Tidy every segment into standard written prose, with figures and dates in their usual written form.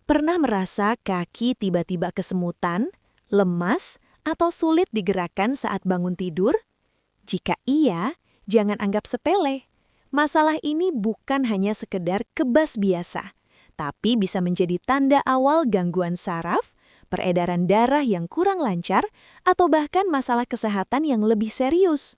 Pernah merasa kaki tiba-tiba kesemutan, lemas, atau sulit digerakkan saat bangun tidur? Jika iya, jangan anggap sepele. Masalah ini bukan hanya sekedar kebas biasa, tapi bisa menjadi tanda awal gangguan saraf, peredaran darah yang kurang lancar, atau bahkan masalah kesehatan yang lebih serius.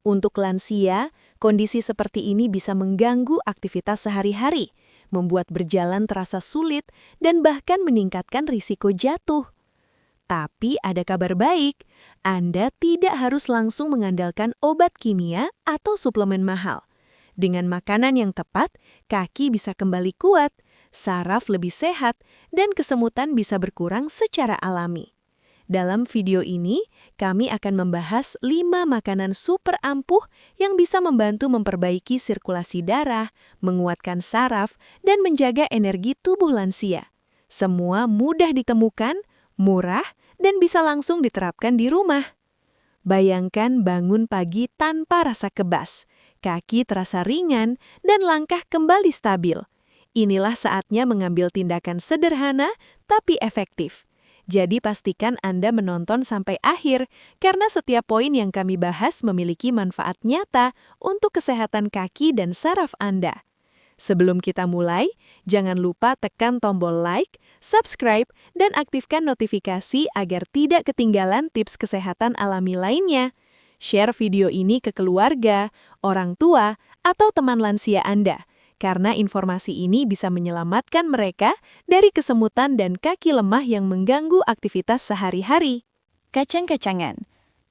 Untuk lansia, kondisi seperti ini bisa mengganggu aktivitas sehari-hari, membuat berjalan terasa sulit, dan bahkan meningkatkan risiko jatuh. Tapi ada kabar baik, Anda tidak harus langsung mengandalkan obat kimia atau suplemen mahal. Dengan makanan yang tepat, kaki bisa kembali kuat, saraf lebih sehat, dan kesemutan bisa berkurang secara alami. Dalam video ini, kami akan membahas 5 makanan super ampuh yang bisa membantu memperbaiki sirkulasi darah, menguatkan saraf, dan menjaga energi tubuh lansia. Semua mudah ditemukan, murah, dan bisa langsung diterapkan di rumah. Bayangkan bangun pagi tanpa rasa kebas, kaki terasa ringan, dan langkah kembali stabil. Inilah saatnya mengambil tindakan sederhana tapi efektif. Jadi pastikan Anda menonton sampai akhir, karena setiap poin yang kami bahas memiliki manfaat nyata untuk kesehatan kaki dan saraf Anda. Sebelum kita mulai, jangan lupa tekan tombol like, subscribe, dan aktifkan notifikasi agar tidak ketinggalan tips kesehatan alami lainnya. Share video ini ke keluarga, orang tua, atau teman lansia Anda, karena informasi ini bisa menyelamatkan mereka dari kesemutan dan kaki lemah yang mengganggu aktivitas sehari-hari. Kacang-kacangan.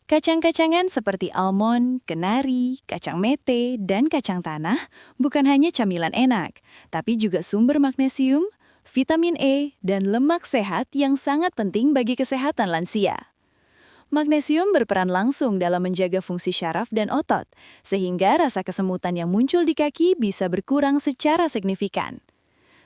Kacang-kacangan seperti almond, kenari, kacang mete, dan kacang tanah bukan hanya camilan enak, tapi juga sumber magnesium, vitamin E, dan lemak sehat yang sangat penting bagi kesehatan lansia. Magnesium berperan langsung dalam menjaga fungsi syaraf dan otot, sehingga rasa kesemutan yang muncul di kaki bisa berkurang secara signifikan.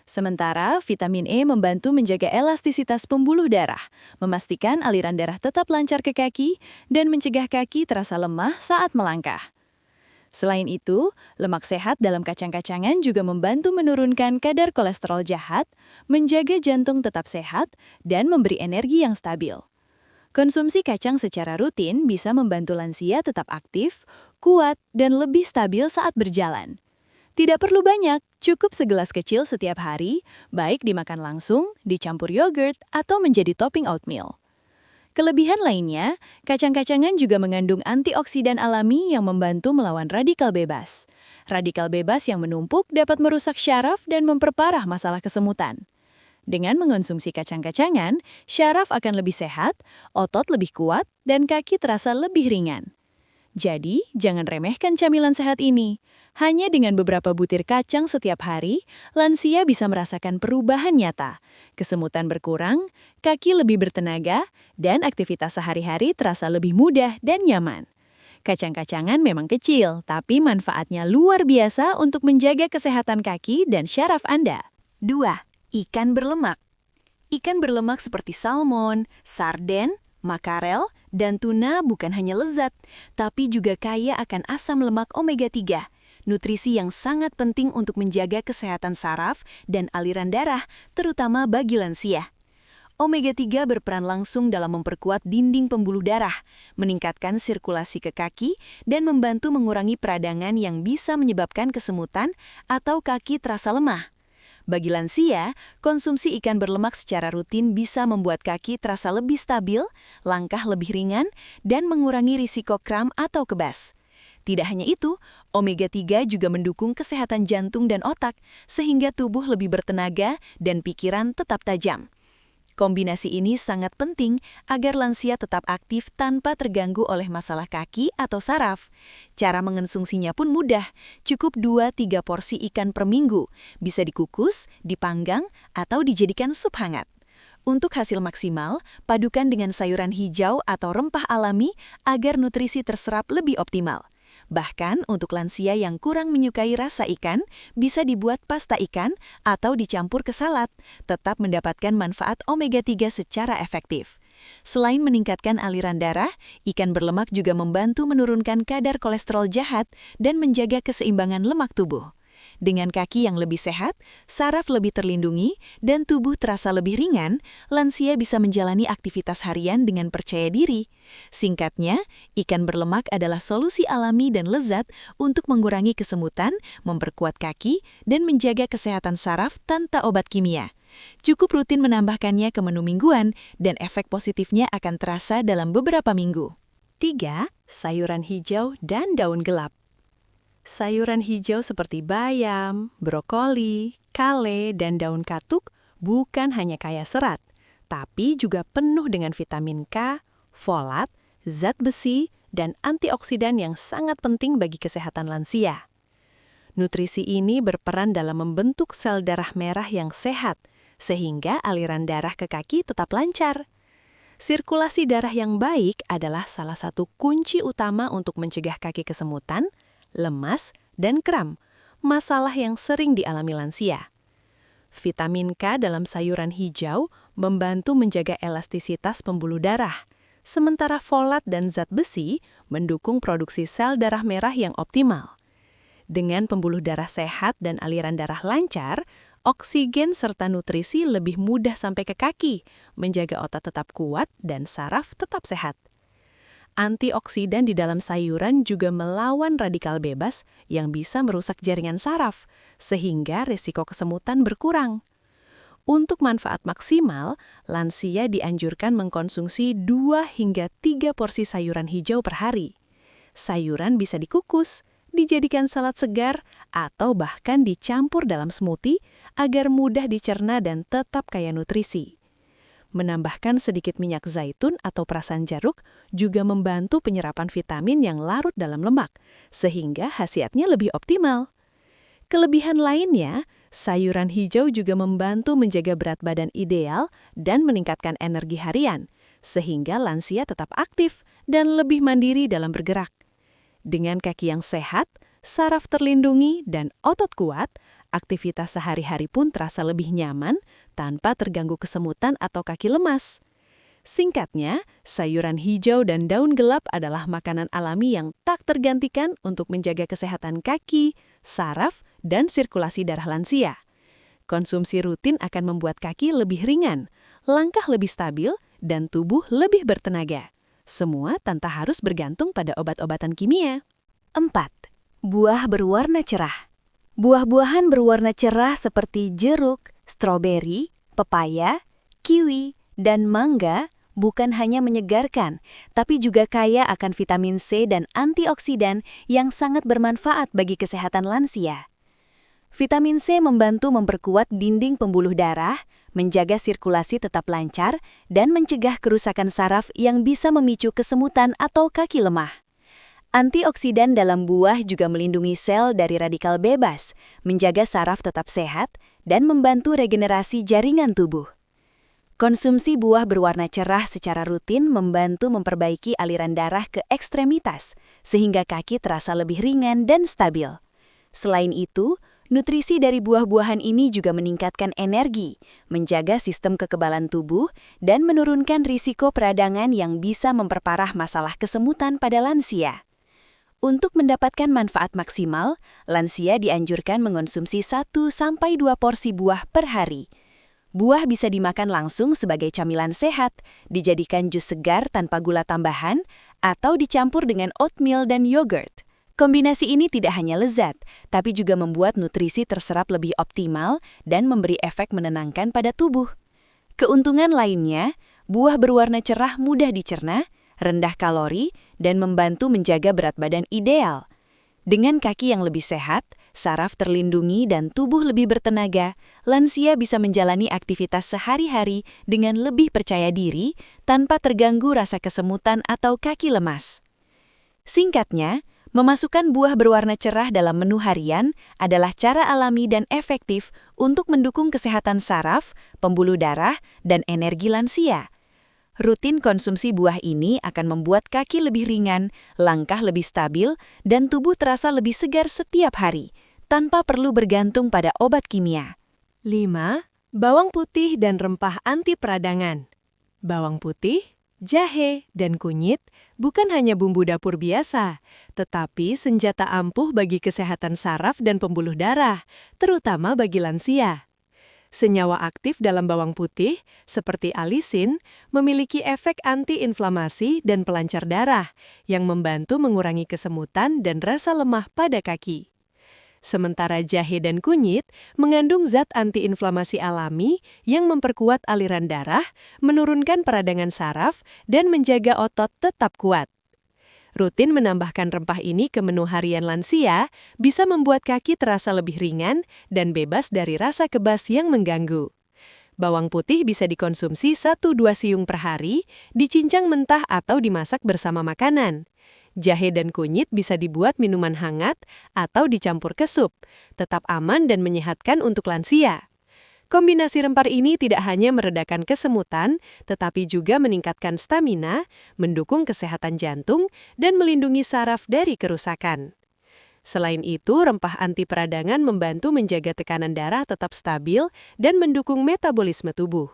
Sementara, vitamin E membantu menjaga elastisitas pembuluh darah, memastikan aliran darah tetap lancar ke kaki, dan mencegah kaki terasa lemah saat melangkah. Selain itu, lemak sehat dalam kacang-kacangan juga membantu menurunkan kadar kolesterol jahat, menjaga jantung tetap sehat, dan memberi energi yang stabil. Konsumsi kacang secara rutin bisa membantu lansia tetap aktif, kuat, dan lebih stabil saat berjalan. Tidak perlu banyak, cukup segelas kecil setiap hari, baik dimakan langsung, dicampur yogurt, atau menjadi topping oatmeal. Kelebihan lainnya, kacang-kacangan juga mengandung antioksidan alami yang membantu melawan radikal bebas. Radikal bebas yang menumpuk dapat merusak syaraf dan memperparah masalah kesemutan. Dengan mengonsumsi kacang-kacangan, syaraf akan lebih sehat, otot lebih kuat, dan kaki terasa lebih ringan. Jadi, jangan remehkan camilan sehat ini. Hanya dengan beberapa butir kacang setiap hari, lansia bisa merasakan perubahan nyata. Kesemutan berkurang, kaki lebih bertenaga, dan aktivitas sehari-hari terasa lebih mudah dan nyaman. Kacang-kacangan memang kecil, tapi manfaatnya luar biasa untuk menjaga kesehatan kaki dan syaraf Anda. 2. Ikan berlemak. Ikan berlemak seperti salmon, sarden, makarel, dan tuna bukan hanya lezat, tapi juga kaya akan asam lemak omega 3, nutrisi yang sangat penting untuk menjaga kesehatan saraf dan aliran darah, terutama bagi lansia. Omega 3 berperan langsung dalam memperkuat dinding pembuluh darah, meningkatkan sirkulasi ke kaki, dan membantu mengurangi peradangan yang bisa menyebabkan kesemutan atau kaki terasa lemah. Bagi lansia, konsumsi ikan berlemak secara rutin bisa membuat kaki terasa lebih stabil, langkah lebih ringan, dan mengurangi risiko kram atau kebas. Tidak hanya itu, omega 3 juga mendukung kesehatan jantung dan otak, sehingga tubuh lebih bertenaga dan pikiran tetap tajam. Kombinasi ini sangat penting agar lansia tetap aktif tanpa terganggu oleh masalah kaki atau saraf. Cara mengonsumsinya pun mudah, cukup 2-3 porsi ikan per minggu, bisa dikukus, dipanggang, atau dijadikan sup hangat. Untuk hasil maksimal, padukan dengan sayuran hijau atau rempah alami agar nutrisi terserap lebih optimal. Bahkan untuk lansia yang kurang menyukai rasa ikan, bisa dibuat pasta ikan atau dicampur ke salad, tetap mendapatkan manfaat omega 3 secara efektif. Selain meningkatkan aliran darah, ikan berlemak juga membantu menurunkan kadar kolesterol jahat dan menjaga keseimbangan lemak tubuh. Dengan kaki yang lebih sehat, saraf lebih terlindungi, dan tubuh terasa lebih ringan, lansia bisa menjalani aktivitas harian dengan percaya diri. Singkatnya, ikan berlemak adalah solusi alami dan lezat untuk mengurangi kesemutan, memperkuat kaki, dan menjaga kesehatan saraf tanpa obat kimia. Cukup rutin menambahkannya ke menu mingguan, dan efek positifnya akan terasa dalam beberapa minggu. 3. Sayuran hijau dan daun gelap. Sayuran hijau seperti bayam, brokoli, kale, dan daun katuk bukan hanya kaya serat, tapi juga penuh dengan vitamin K, folat, zat besi, dan antioksidan yang sangat penting bagi kesehatan lansia. Nutrisi ini berperan dalam membentuk sel darah merah yang sehat, sehingga aliran darah ke kaki tetap lancar. Sirkulasi darah yang baik adalah salah satu kunci utama untuk mencegah kaki kesemutan, lemas, dan kram, masalah yang sering dialami lansia. Vitamin K dalam sayuran hijau membantu menjaga elastisitas pembuluh darah, sementara folat dan zat besi mendukung produksi sel darah merah yang optimal. Dengan pembuluh darah sehat dan aliran darah lancar, oksigen serta nutrisi lebih mudah sampai ke kaki, menjaga otot tetap kuat dan saraf tetap sehat. Antioksidan di dalam sayuran juga melawan radikal bebas yang bisa merusak jaringan saraf, sehingga risiko kesemutan berkurang. Untuk manfaat maksimal, lansia dianjurkan mengkonsumsi 2 hingga 3 porsi sayuran hijau per hari. Sayuran bisa dikukus, dijadikan salad segar, atau bahkan dicampur dalam smoothie agar mudah dicerna dan tetap kaya nutrisi. Menambahkan sedikit minyak zaitun atau perasan jeruk juga membantu penyerapan vitamin yang larut dalam lemak, sehingga khasiatnya lebih optimal. Kelebihan lainnya, sayuran hijau juga membantu menjaga berat badan ideal dan meningkatkan energi harian, sehingga lansia tetap aktif dan lebih mandiri dalam bergerak. Dengan kaki yang sehat, saraf terlindungi, dan otot kuat, aktivitas sehari-hari pun terasa lebih nyaman tanpa terganggu kesemutan atau kaki lemas. Singkatnya, sayuran hijau dan daun gelap adalah makanan alami yang tak tergantikan untuk menjaga kesehatan kaki, saraf, dan sirkulasi darah lansia. Konsumsi rutin akan membuat kaki lebih ringan, langkah lebih stabil, dan tubuh lebih bertenaga. Semua tanpa harus bergantung pada obat-obatan kimia. 4. Buah berwarna cerah. Buah-buahan berwarna cerah seperti jeruk, stroberi, pepaya, kiwi, dan mangga bukan hanya menyegarkan, tapi juga kaya akan vitamin C dan antioksidan yang sangat bermanfaat bagi kesehatan lansia. Vitamin C membantu memperkuat dinding pembuluh darah, menjaga sirkulasi tetap lancar, dan mencegah kerusakan saraf yang bisa memicu kesemutan atau kaki lemah. Antioksidan dalam buah juga melindungi sel dari radikal bebas, menjaga saraf tetap sehat, dan membantu regenerasi jaringan tubuh. Konsumsi buah berwarna cerah secara rutin membantu memperbaiki aliran darah ke ekstremitas, sehingga kaki terasa lebih ringan dan stabil. Selain itu, nutrisi dari buah-buahan ini juga meningkatkan energi, menjaga sistem kekebalan tubuh, dan menurunkan risiko peradangan yang bisa memperparah masalah kesemutan pada lansia. Untuk mendapatkan manfaat maksimal, lansia dianjurkan mengonsumsi 1-2 porsi buah per hari. Buah bisa dimakan langsung sebagai camilan sehat, dijadikan jus segar tanpa gula tambahan, atau dicampur dengan oatmeal dan yogurt. Kombinasi ini tidak hanya lezat, tapi juga membuat nutrisi terserap lebih optimal dan memberi efek menenangkan pada tubuh. Keuntungan lainnya, buah berwarna cerah mudah dicerna, rendah kalori, dan membantu menjaga berat badan ideal. Dengan kaki yang lebih sehat, saraf terlindungi, dan tubuh lebih bertenaga, lansia bisa menjalani aktivitas sehari-hari dengan lebih percaya diri tanpa terganggu rasa kesemutan atau kaki lemas. Singkatnya, memasukkan buah berwarna cerah dalam menu harian adalah cara alami dan efektif untuk mendukung kesehatan saraf, pembuluh darah, dan energi lansia. Rutin konsumsi buah ini akan membuat kaki lebih ringan, langkah lebih stabil, dan tubuh terasa lebih segar setiap hari, tanpa perlu bergantung pada obat kimia. 5. Bawang putih dan rempah anti peradangan. Bawang putih, jahe, dan kunyit bukan hanya bumbu dapur biasa, tetapi senjata ampuh bagi kesehatan saraf dan pembuluh darah, terutama bagi lansia. Senyawa aktif dalam bawang putih, seperti alisin, memiliki efek anti-inflamasi dan pelancar darah yang membantu mengurangi kesemutan dan rasa lemah pada kaki. Sementara jahe dan kunyit mengandung zat antiinflamasi alami yang memperkuat aliran darah, menurunkan peradangan saraf, dan menjaga otot tetap kuat. Rutin menambahkan rempah ini ke menu harian lansia bisa membuat kaki terasa lebih ringan dan bebas dari rasa kebas yang mengganggu. Bawang putih bisa dikonsumsi 1-2 siung per hari, dicincang mentah atau dimasak bersama makanan. Jahe dan kunyit bisa dibuat minuman hangat atau dicampur ke sup, tetap aman dan menyehatkan untuk lansia. Kombinasi rempah ini tidak hanya meredakan kesemutan, tetapi juga meningkatkan stamina, mendukung kesehatan jantung, dan melindungi saraf dari kerusakan. Selain itu, rempah anti peradangan membantu menjaga tekanan darah tetap stabil dan mendukung metabolisme tubuh.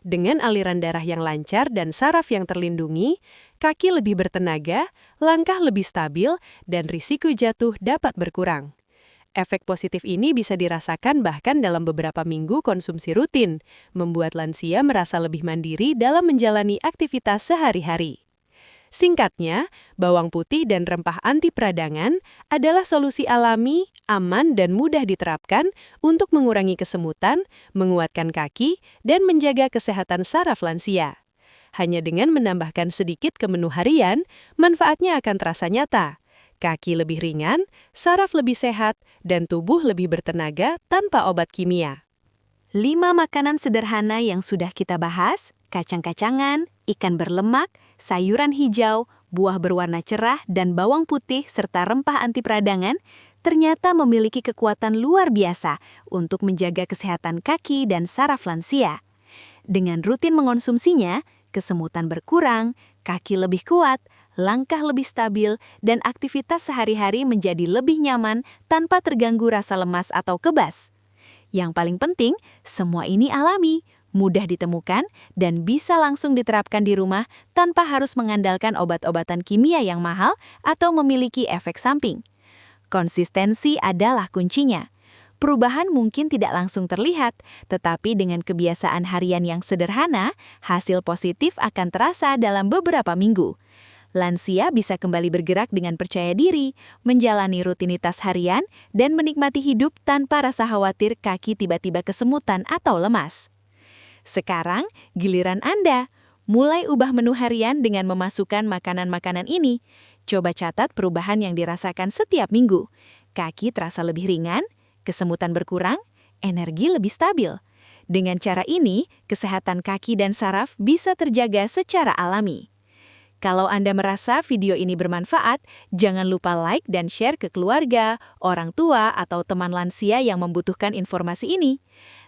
Dengan aliran darah yang lancar dan saraf yang terlindungi, kaki lebih bertenaga, langkah lebih stabil, dan risiko jatuh dapat berkurang. Efek positif ini bisa dirasakan bahkan dalam beberapa minggu konsumsi rutin, membuat lansia merasa lebih mandiri dalam menjalani aktivitas sehari-hari. Singkatnya, bawang putih dan rempah anti peradangan adalah solusi alami, aman, dan mudah diterapkan untuk mengurangi kesemutan, menguatkan kaki, dan menjaga kesehatan saraf lansia. Hanya dengan menambahkan sedikit ke menu harian, manfaatnya akan terasa nyata. Kaki lebih ringan, saraf lebih sehat, dan tubuh lebih bertenaga tanpa obat kimia. 5 makanan sederhana yang sudah kita bahas, kacang-kacangan, ikan berlemak, sayuran hijau, buah berwarna cerah, dan bawang putih serta rempah anti peradangan, ternyata memiliki kekuatan luar biasa untuk menjaga kesehatan kaki dan saraf lansia. Dengan rutin mengonsumsinya, kesemutan berkurang, kaki lebih kuat, langkah lebih stabil, dan aktivitas sehari-hari menjadi lebih nyaman tanpa terganggu rasa lemas atau kebas. Yang paling penting, semua ini alami, mudah ditemukan, dan bisa langsung diterapkan di rumah tanpa harus mengandalkan obat-obatan kimia yang mahal atau memiliki efek samping. Konsistensi adalah kuncinya. Perubahan mungkin tidak langsung terlihat, tetapi dengan kebiasaan harian yang sederhana, hasil positif akan terasa dalam beberapa minggu. Lansia bisa kembali bergerak dengan percaya diri, menjalani rutinitas harian, dan menikmati hidup tanpa rasa khawatir kaki tiba-tiba kesemutan atau lemas. Sekarang, giliran Anda. Mulai ubah menu harian dengan memasukkan makanan-makanan ini. Coba catat perubahan yang dirasakan setiap minggu. Kaki terasa lebih ringan, kesemutan berkurang, energi lebih stabil. Dengan cara ini, kesehatan kaki dan saraf bisa terjaga secara alami. Kalau Anda merasa video ini bermanfaat, jangan lupa like dan share ke keluarga, orang tua, atau teman lansia yang membutuhkan informasi ini.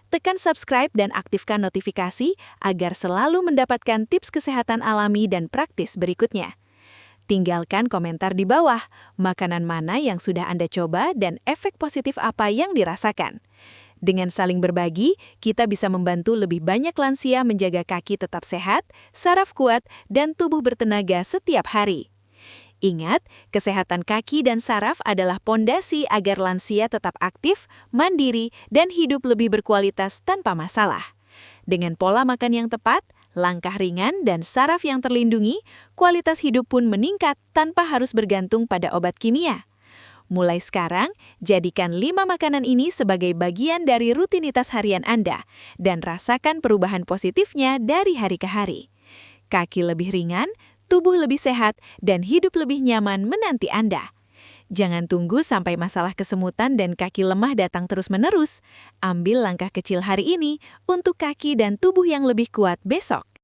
Tekan subscribe dan aktifkan notifikasi agar selalu mendapatkan tips kesehatan alami dan praktis berikutnya. Tinggalkan komentar di bawah, makanan mana yang sudah Anda coba dan efek positif apa yang dirasakan. Dengan saling berbagi, kita bisa membantu lebih banyak lansia menjaga kaki tetap sehat, saraf kuat, dan tubuh bertenaga setiap hari. Ingat, kesehatan kaki dan saraf adalah pondasi agar lansia tetap aktif, mandiri, dan hidup lebih berkualitas tanpa masalah. Dengan pola makan yang tepat, langkah ringan, dan saraf yang terlindungi, kualitas hidup pun meningkat tanpa harus bergantung pada obat kimia. Mulai sekarang, jadikan 5 makanan ini sebagai bagian dari rutinitas harian Anda dan rasakan perubahan positifnya dari hari ke hari. Kaki lebih ringan, tubuh lebih sehat, dan hidup lebih nyaman menanti Anda. Jangan tunggu sampai masalah kesemutan dan kaki lemah datang terus-menerus. Ambil langkah kecil hari ini untuk kaki dan tubuh yang lebih kuat besok.